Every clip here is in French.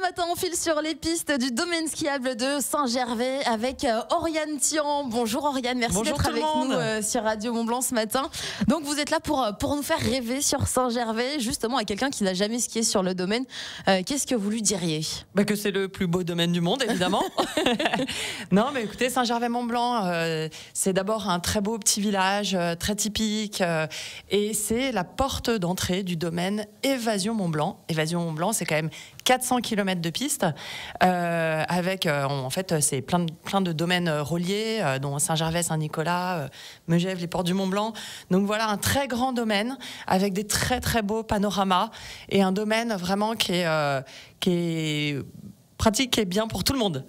matin, on file sur les pistes du domaine skiable de Saint-Gervais avec Oriane Tian. Bonjour Oriane, merci d'être avec nous sur Radio Mont-Blanc ce matin. Donc vous êtes là pour nous faire rêver sur Saint-Gervais, justement à quelqu'un qui n'a jamais skié sur le domaine. Qu'est-ce que vous lui diriez ? Que c'est le plus beau domaine du monde, évidemment. Non, mais écoutez, Saint-Gervais-Mont-Blanc, c'est d'abord un très beau petit village, très typique, et c'est la porte d'entrée du domaine Évasion Mont-Blanc. Évasion Mont-Blanc, c'est quand même 400 km de piste, avec, en fait, c'est plein de domaines reliés, dont Saint-Gervais, Saint-Nicolas, Megève, les Portes du Mont-Blanc. Donc voilà, un très grand domaine, avec des très très beaux panoramas, et un domaine vraiment qui est pratique et bien pour tout le monde.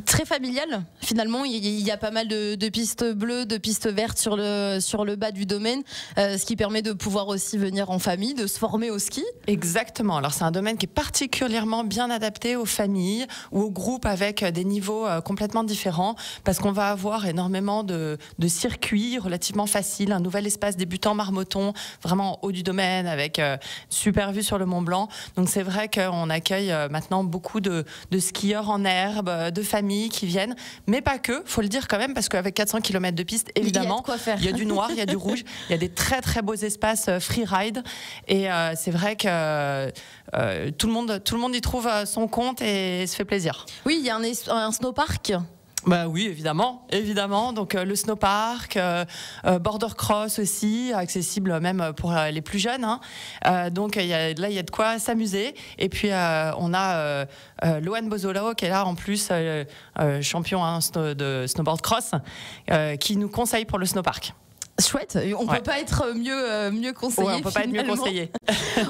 Très familial, finalement, il y a pas mal de pistes bleues, de pistes vertes sur le bas du domaine, ce qui permet de pouvoir aussi venir en famille, de se former au ski. Exactement, alors c'est un domaine qui est particulièrement bien adapté aux familles ou aux groupes avec des niveaux complètement différents, parce qu'on va avoir énormément de circuits relativement faciles, un nouvel espace débutant Marmotton, vraiment en haut du domaine, avec super vue sur le Mont Blanc. Donc c'est vrai qu'on accueille maintenant beaucoup de skieurs en herbe, de familles qui viennent, mais pas que, faut le dire quand même, parce qu'avec 400 km de piste, évidemment, il y a du noir, il y a du rouge, il y a des très très beaux espaces freeride, et c'est vrai que tout le monde y trouve son compte et se fait plaisir. Oui, il y a un snowpark. Oui, évidemment. Donc le snowpark, border cross aussi, accessible même pour les plus jeunes. Donc il y a de quoi s'amuser. Et puis on a Lohan Bozolo qui est là en plus, champion de snowboard cross, qui nous conseille pour le snowpark. Chouette, on peut pas être mieux conseillé. Ouais, on peut pas être mieux conseillé.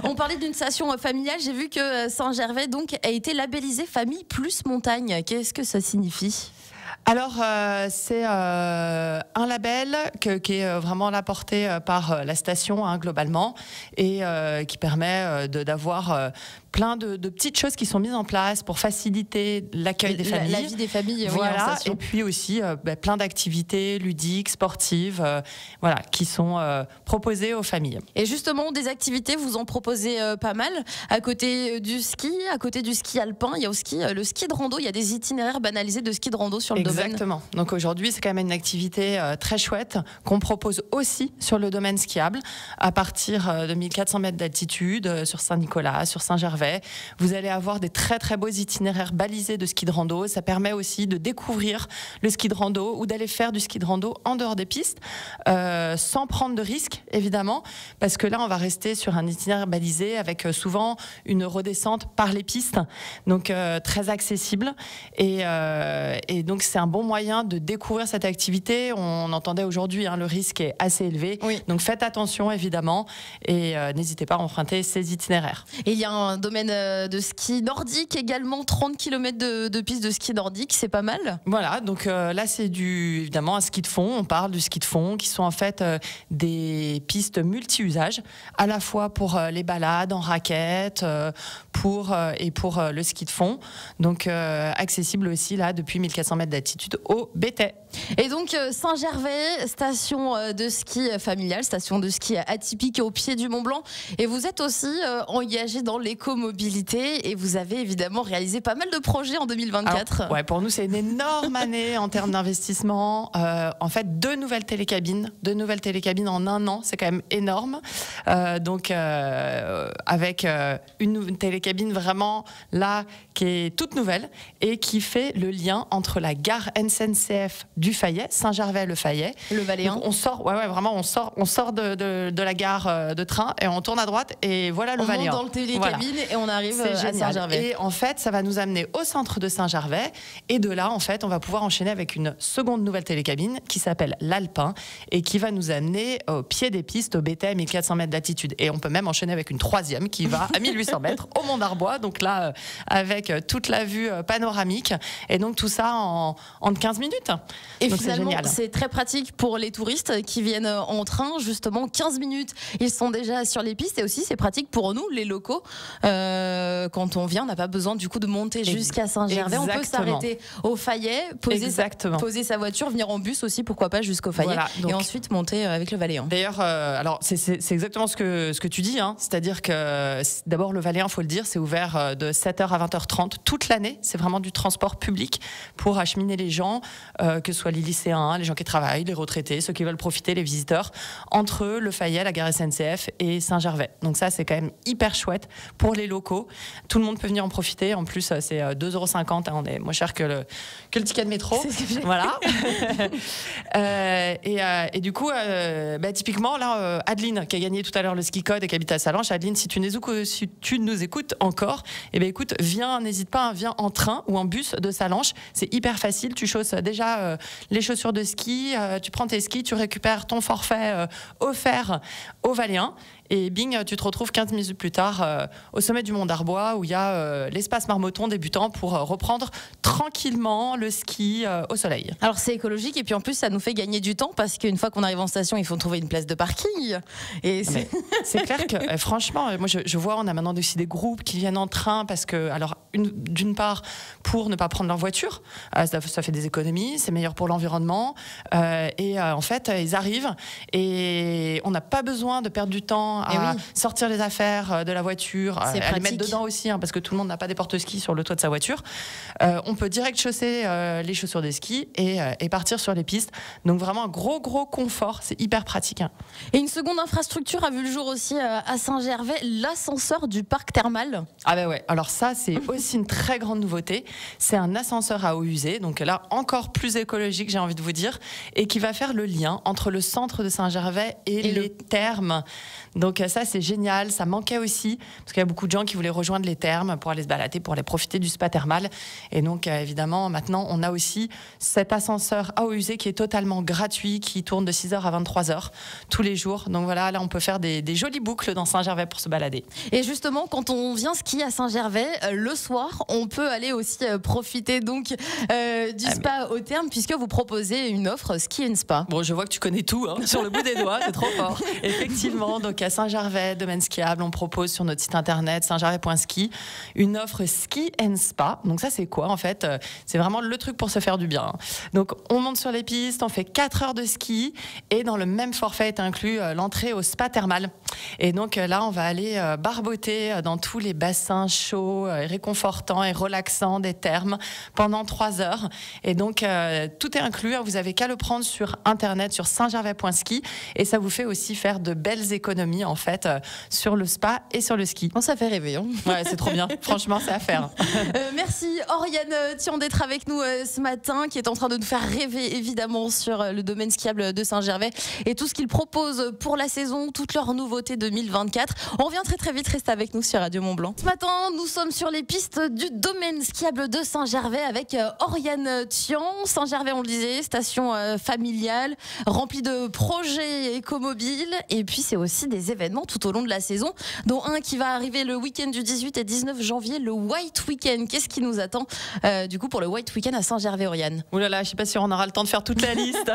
On parlait d'une station familiale. J'ai vu que Saint-Gervais donc a été labellisé Famille Plus Montagne. Qu'est-ce que ça signifie ? Alors, c'est un label qui est vraiment là porté par la station globalement, et qui permet d'avoir plein de petites choses qui sont mises en place pour faciliter l'accueil des familles. La vie des familles, voilà. Oui, en station. Et puis aussi plein d'activités ludiques, sportives, qui sont proposées aux familles. Et justement, des activités, vous en proposez pas mal. À côté du ski alpin, il y a aussi le ski de rando. Il y a des itinéraires banalisés de ski de rando sur le domaine. Exactement. Donc aujourd'hui, c'est quand même une activité très chouette qu'on propose aussi sur le domaine skiable, à partir de 1400 mètres d'altitude, sur Saint-Nicolas, sur Saint-Gervais. Vous allez avoir des très très beaux itinéraires balisés de ski de rando. Ça permet aussi de découvrir le ski de rando ou d'aller faire du ski de rando en dehors des pistes, sans prendre de risques évidemment, parce que là on va rester sur un itinéraire balisé avec souvent une redescente par les pistes, donc très accessible, et donc c'est un bon moyen de découvrir cette activité. On entendait aujourd'hui, le risque est assez élevé, oui. Donc faites attention évidemment, et n'hésitez pas à emprunter ces itinéraires. Et il y a un domaine de ski nordique également, 30 km de piste de ski nordique, c'est pas mal. Voilà, donc là c'est évidemment un ski de fond. On parle du ski de fond qui sont en fait des pistes multi-usages, à la fois pour les balades en raquettes, pour le ski de fond, donc accessible aussi là depuis 1400 mètres d'altitude au Bétais. Et donc Saint-Gervais, station de ski familiale, station de ski atypique au pied du Mont Blanc, et vous êtes aussi engagé dans l'écomobilité, et vous avez évidemment réalisé pas mal de projets en 2024. Alors, ouais, pour nous c'est une énorme année en termes d'investissement. En fait, deux nouvelles télécabines en un an, c'est quand même énorme. Donc avec une télécabine vraiment là qui est toute nouvelle et qui fait le lien entre la gare SNCF du Fayet, Saint-Gervais-le Fayet. Le Valéen. On sort, vraiment, on sort de la gare de train et on tourne à droite et voilà le Valéen. On monte dans le télécabine et on arrive à Saint-Gervais. Et en fait, ça va nous amener au centre de Saint-Gervais, et de là, en fait, on va pouvoir enchaîner avec une seconde nouvelle télécabine qui s'appelle l'Alpin et qui va nous amener au pied des pistes, au Bétais, à 1400 mètres d'altitude. Et on peut même enchaîner avec une troisième qui va à 1800 mètres au Mont d'Arbois, donc là, avec toute la vue panoramique, et donc tout ça en 15 minutes. Et donc finalement, c'est très pratique pour les touristes qui viennent en train, justement 15 minutes, ils sont déjà sur les pistes, et aussi c'est pratique pour nous, les locaux, quand on vient, on n'a pas besoin du coup de monter jusqu'à Saint-Gervais. On peut s'arrêter au Fayet, poser sa voiture, venir en bus aussi, pourquoi pas jusqu'au Fayet, voilà, et ensuite monter avec le Valéan. D'ailleurs, alors c'est exactement ce que tu dis, hein. C'est-à-dire que d'abord le Valéan, faut le dire, c'est ouvert de 7h à 20h30 toute l'année. C'est vraiment du transport public pour acheminer les gens, que ce soit les lycéens, les gens qui travaillent, les retraités, ceux qui veulent profiter, les visiteurs, entre le Fayet, la gare SNCF et Saint-Gervais. Donc ça, c'est quand même hyper chouette pour les locaux. Tout le monde peut venir en profiter. En plus, c'est 2,50 €. On est moins cher que le ticket de métro. Voilà. Et du coup, typiquement, là, Adeline, qui a gagné tout à l'heure le ski code et qui habite à Sallanches. Adeline, si tu nous écoutes encore, écoute, n'hésite pas, viens en train ou en bus de Sallanches. C'est hyper facile. Tu chausses déjà les chaussures de ski, tu prends tes skis, tu récupères ton forfait offert au Valéan. Et bing, tu te retrouves 15 minutes plus tard au sommet du Mont d'Arbois où il y a l'espace Marmotton débutant pour reprendre tranquillement le ski au soleil. Alors c'est écologique et puis en plus ça nous fait gagner du temps parce qu'une fois qu'on arrive en station, il faut trouver une place de parking. Et c'est clair que franchement, moi je vois, on a maintenant aussi des groupes qui viennent en train parce que, alors d'une part pour ne pas prendre leur voiture, ça fait des économies, c'est meilleur pour l'environnement et en fait ils arrivent et on n'a pas besoin de perdre du temps à sortir les affaires de la voiture, à les mettre dedans aussi, hein, parce que tout le monde n'a pas des porte-skis sur le toit de sa voiture. On peut direct chausser les chaussures de ski et partir sur les pistes. Donc vraiment un gros confort, c'est hyper pratique. Hein. Et une seconde infrastructure a vu le jour aussi à Saint-Gervais, l'ascenseur du parc thermal. Ah ben ouais, alors ça c'est aussi une très grande nouveauté. C'est un ascenseur à eau usée, donc là encore plus écologique, j'ai envie de vous dire, et qui va faire le lien entre le centre de Saint-Gervais et les thermes. Donc ça c'est génial, ça manquait aussi parce qu'il y a beaucoup de gens qui voulaient rejoindre les thermes pour aller se balader, pour aller profiter du spa thermal. Et donc évidemment maintenant on a aussi cet ascenseur à eau usée qui est totalement gratuit, qui tourne de 6h à 23h tous les jours. Donc voilà, là on peut faire des jolies boucles dans Saint-Gervais pour se balader. Et justement quand on vient skier à Saint-Gervais, le soir on peut aller aussi profiter donc du spa au terme puisque vous proposez une offre ski and spa. Bon, je vois que tu connais tout hein, sur le bout des doigts, c'est trop fort. Effectivement, donc à Saint-Gervais, domaine skiable, on propose sur notre site internet saintgervais.ski une offre ski and spa. Donc ça c'est quoi en fait? C'est vraiment le truc pour se faire du bien. Donc on monte sur les pistes, on fait 4 heures de ski et dans le même forfait est inclus l'entrée au spa thermal. Et donc là on va aller barboter dans tous les bassins chauds, réconfortants et relaxants des thermes pendant 3 heures. Et donc tout est inclus, vous avez qu'à le prendre sur internet sur saintgervais.ski et ça vous fait aussi faire de belles économies en fait sur le spa et sur le ski. Bon, ça fait rêver. Hein. Ouais, c'est trop bien. Franchement, c'est à faire. Merci Oriane Thion d'être avec nous ce matin, qui est en train de nous faire rêver évidemment sur le domaine skiable de Saint-Gervais et tout ce qu'il propose pour la saison, toutes leurs nouveautés 2024. On revient très vite, reste avec nous sur Radio Mont-Blanc. Ce matin, nous sommes sur les pistes du domaine skiable de Saint-Gervais avec Oriane Thion. Saint-Gervais, on le disait, station familiale, remplie de projets écomobiles et puis c'est aussi des événements tout au long de la saison, dont un qui va arriver le week-end du 18 et 19 janvier, le White Weekend. Qu'est-ce qui nous attend du coup pour le White Weekend à Saint-Gervais, Oriane? Ouh là là, je sais pas si on aura le temps de faire toute la liste.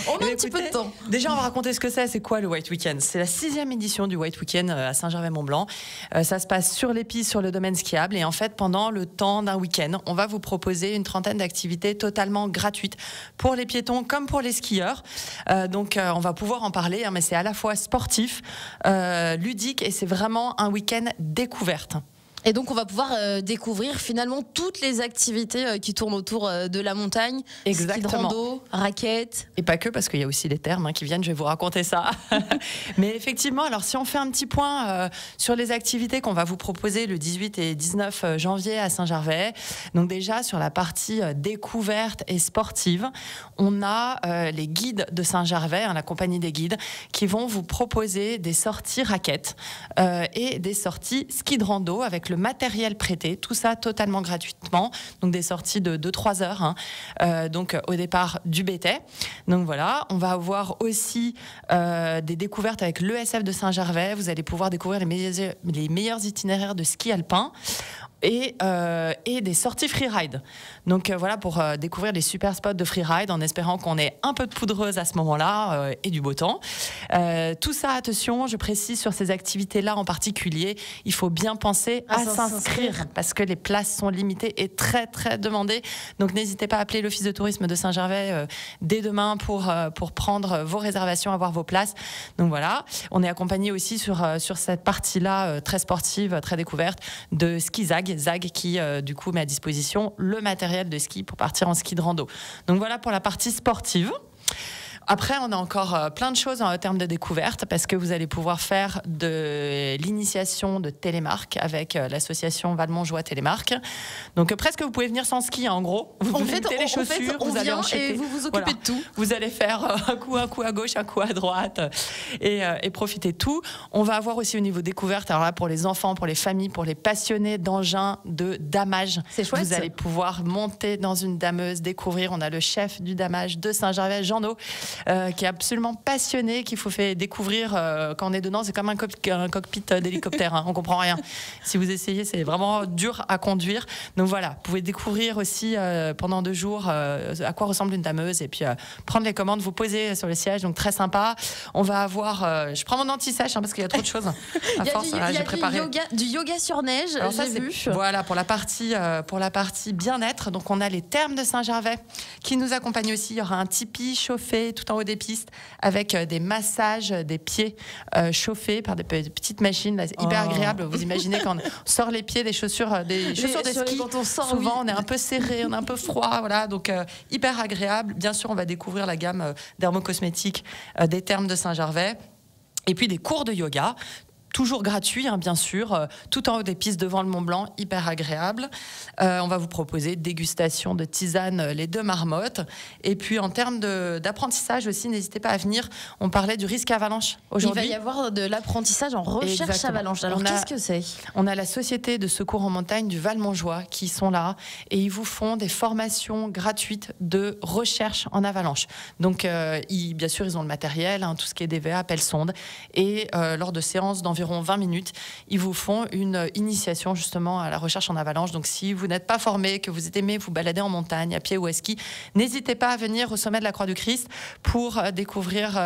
On a un petit peu de temps. Déjà, on va raconter ce que c'est quoi le White Weekend. C'est la 6e édition du White Weekend à Saint-Gervais-Mont-Blanc. Ça se passe sur les pistes, sur le domaine skiable. Et en fait, pendant le temps d'un week-end, on va vous proposer une trentaine d'activités totalement gratuites pour les piétons comme pour les skieurs. Donc, on va pouvoir en parler, hein, mais c'est à la fois sportif, ludique et c'est vraiment un week-end découverte. Et donc, on va pouvoir découvrir finalement toutes les activités qui tournent autour de la montagne. Exactement. Ski de rando, raquettes. Et pas que, parce qu'il y a aussi les thermes qui viennent, je vais vous raconter ça. Mais effectivement, alors si on fait un petit point sur les activités qu'on va vous proposer le 18 et 19 janvier à Saint-Gervais. Donc déjà, sur la partie découverte et sportive, on a les guides de Saint-Gervais, la compagnie des guides, qui vont vous proposer des sorties raquettes et des sorties ski de rando avec le matériel prêté, tout ça totalement gratuitement, donc des sorties de 2-3 heures, donc au départ du Bétais. Donc voilà, on va avoir aussi des découvertes avec l'ESF de Saint-Gervais, vous allez pouvoir découvrir les meilleurs itinéraires de ski alpin. et des sorties freeride. Donc voilà, pour découvrir les super spots de freeride en espérant qu'on ait un peu de poudreuse à ce moment-là et du beau temps. Tout ça, attention, je précise sur ces activités-là en particulier, il faut bien penser à s'inscrire parce que les places sont limitées et très très demandées. Donc n'hésitez pas à appeler l'Office de tourisme de Saint-Gervais dès demain pour prendre vos réservations, avoir vos places. Donc voilà, on est accompagné aussi sur cette partie-là très sportive, très découverte de Ski Zag qui du coup met à disposition le matériel de ski pour partir en ski de rando. Donc voilà pour la partie sportive. Après, on a encore plein de choses en termes de découverte parce que vous allez pouvoir faire de l'initiation de télémarque avec l'association Valmontjoie Télémarque. Donc presque vous pouvez venir sans ski, en gros. Vous mettez les chaussures, vous allez enchaîner. Et vous vous occupez de tout. Vous allez faire un coup à gauche, un coup à droite et profiter de tout. On va avoir aussi au niveau découverte, alors là pour les enfants, pour les familles, pour les passionnés d'engins de damage. C'est chouette. Vous allez pouvoir monter dans une dameuse, découvrir. On a le chef du damage de Saint-Gervais, Jean-No, qui est absolument passionné, qu'il faut faire découvrir quand on est dedans. C'est comme un cockpit d'hélicoptère, hein, on comprend rien. Si vous essayez, c'est vraiment dur à conduire. Donc voilà, vous pouvez découvrir aussi pendant 2 jours à quoi ressemble une dameuse et puis prendre les commandes, vous poser sur le siège, donc très sympa. On va avoir, je prends mon anti-sèche parce qu'il y a trop de choses. À force, j'ai préparé du yoga sur neige. Alors ça, j'ai vu. Voilà pour la partie bien-être. Donc on a les thermes de Saint-Gervais qui nous accompagnent aussi. Il y aura un tipi chauffé tout en haut des pistes avec des massages des pieds chauffés par des petites machines là, c'est hyper agréable. Vous imaginez quand on sort les pieds des chaussures de ski, quand on sort, souvent on est un peu serré, on est un peu froid, voilà, donc hyper agréable. Bien sûr, on va découvrir la gamme dermocosmétique des thermes de Saint-Gervais et puis des cours de yoga. Toujours gratuit, hein, bien sûr, tout en haut des pistes devant le Mont Blanc, hyper agréable. On va vous proposer dégustation de tisane les 2 marmottes. Et puis en termes d'apprentissage aussi, n'hésitez pas à venir. On parlait du risque avalanche aujourd'hui. Il va y avoir de l'apprentissage en recherche avalanche. Alors qu'est-ce que c'est ? On a la Société de secours en montagne du Valmontjoie qui sont là et ils vous font des formations gratuites de recherche en avalanche. Donc bien sûr, ils ont le matériel, hein, tout ce qui est DVA, pelle sonde. Et lors de séances d'environ 20 minutes, ils vous font une initiation justement à la recherche en avalanche. Donc si vous n'êtes pas formé, que vous aimez vous balader en montagne, à pied ou à ski, n'hésitez pas à venir au sommet de la Croix du Christ pour découvrir,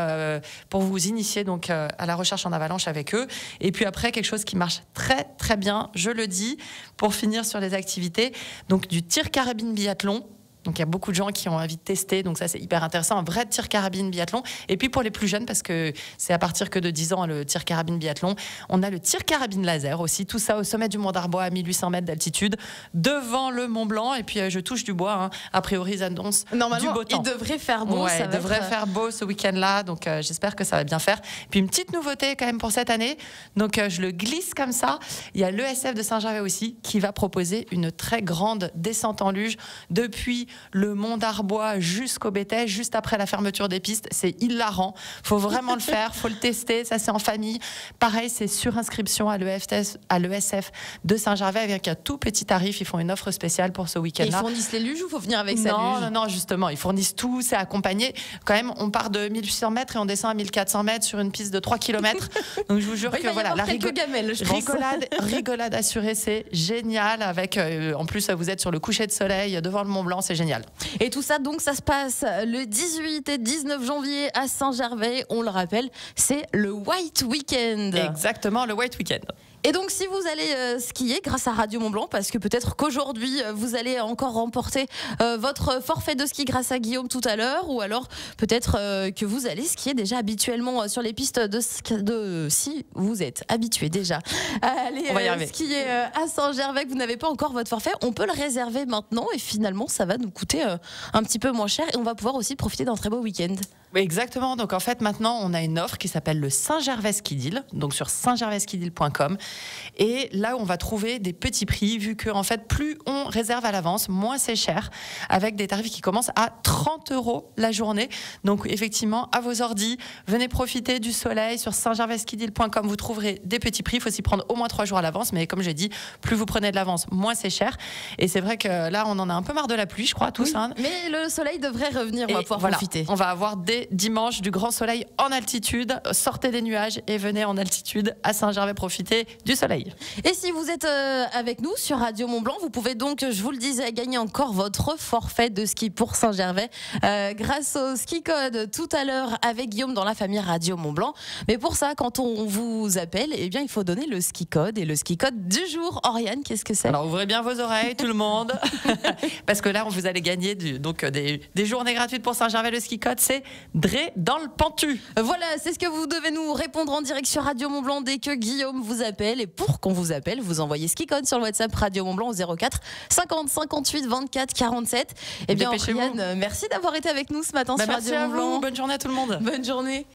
pour vous initier donc à la recherche en avalanche avec eux. Et puis après, quelque chose qui marche très très bien, je le dis, pour finir sur les activités, donc du tir carabine biathlon. Donc il y a beaucoup de gens qui ont envie de tester, donc ça c'est hyper intéressant, un vrai tir carabine biathlon. Et puis pour les plus jeunes, parce que c'est à partir que de 10 ans le tir carabine biathlon, on a le tir carabine laser aussi, tout ça au sommet du Mont d'Arbois à 1800 mètres d'altitude, devant le Mont Blanc. Et puis je touche du bois, hein. A priori ils annoncent du beau temps. Il devrait faire beau. Ouais, il devrait faire beau ce week-end-là, donc j'espère que ça va bien faire. Puis une petite nouveauté quand même pour cette année, donc je le glisse comme ça, il y a l'ESF de Saint-Gervais aussi qui va proposer une très grande descente en luge depuis le Mont d'Arbois jusqu'au Béthès, juste après la fermeture des pistes. C'est hilarant. Faut vraiment le faire, faut le tester. Ça, c'est en famille. Pareil, c'est sur inscription à l'ESF de Saint-Gervais avec un tout petit tarif. Ils font une offre spéciale pour ce week-end-là. Ils fournissent les luges ou faut venir avec sa luge ? Non, justement, ils fournissent tout. C'est accompagné. Quand même, on part de 1800 mètres et on descend à 1400 mètres sur une piste de 3 km. Donc, je vous jure que voilà, la rigolade assurée, c'est génial. Avec, en plus, vous êtes sur le coucher de soleil devant le Mont Blanc, c'est génial. Et tout ça, donc, ça se passe le 18 et 19 janvier à Saint-Gervais. On le rappelle, c'est le White Weekend. Exactement, le White Weekend. Et donc, si vous allez skier grâce à Radio Mont Blanc, parce que peut-être qu'aujourd'hui, vous allez encore remporter votre forfait de ski grâce à Guillaume tout à l'heure, ou alors peut-être que vous allez skier déjà habituellement sur les pistes si vous êtes habitué déjà à aller skier à Saint-Gervais, que vous n'avez pas encore votre forfait, on peut le réserver maintenant et finalement, ça va nous coûter un petit peu moins cher et on va pouvoir aussi profiter d'un très beau week-end. Oui, exactement. Donc en fait, maintenant, on a une offre qui s'appelle le Saint-Gervais Ski Deal, donc sur saintgervaiskideal.com. Et là, on va trouver des petits prix, vu que en fait, plus on réserve à l'avance, moins c'est cher, avec des tarifs qui commencent à 30 € la journée. Donc effectivement, à vos ordis, venez profiter du soleil sur saintgervaiskideal.com. Vous trouverez des petits prix. Il faut s'y prendre au moins 3 jours à l'avance. Mais comme j'ai dit, plus vous prenez de l'avance, moins c'est cher. Et c'est vrai que là, on en a un peu marre de la pluie, je crois, tous. Oui, hein. Mais le soleil devrait revenir. On va pouvoir profiter. On va avoir des profiter dimanche du grand soleil en altitude. Sortez des nuages et venez en altitude à Saint-Gervais profiter du soleil. Et si vous êtes avec nous sur Radio Mont-Blanc, vous pouvez donc, je vous le disais, gagner encore votre forfait de ski pour Saint-Gervais grâce au ski code tout à l'heure avec Guillaume dans la famille Radio Mont-Blanc. Mais pour ça, quand on vous appelle, eh bien, il faut donner le ski code. Et le ski code du jour, Oriane, qu'est-ce que c'est? Alors ouvrez bien vos oreilles, tout le monde, parce que là, vous allez gagner des journées gratuites pour Saint-Gervais. Le ski code, c'est Dré dans le Pentu. Voilà, c'est ce que vous devez nous répondre en direct sur Radio Mont-Blanc dès que Guillaume vous appelle. Et pour qu'on vous appelle, vous envoyez ski code sur le WhatsApp Radio Mont-Blanc au 04 50 58 24 47. Eh bien, Oriane, merci d'avoir été avec nous ce matin sur Radio Mont-Blanc. Bonne journée à tout le monde. Bonne journée.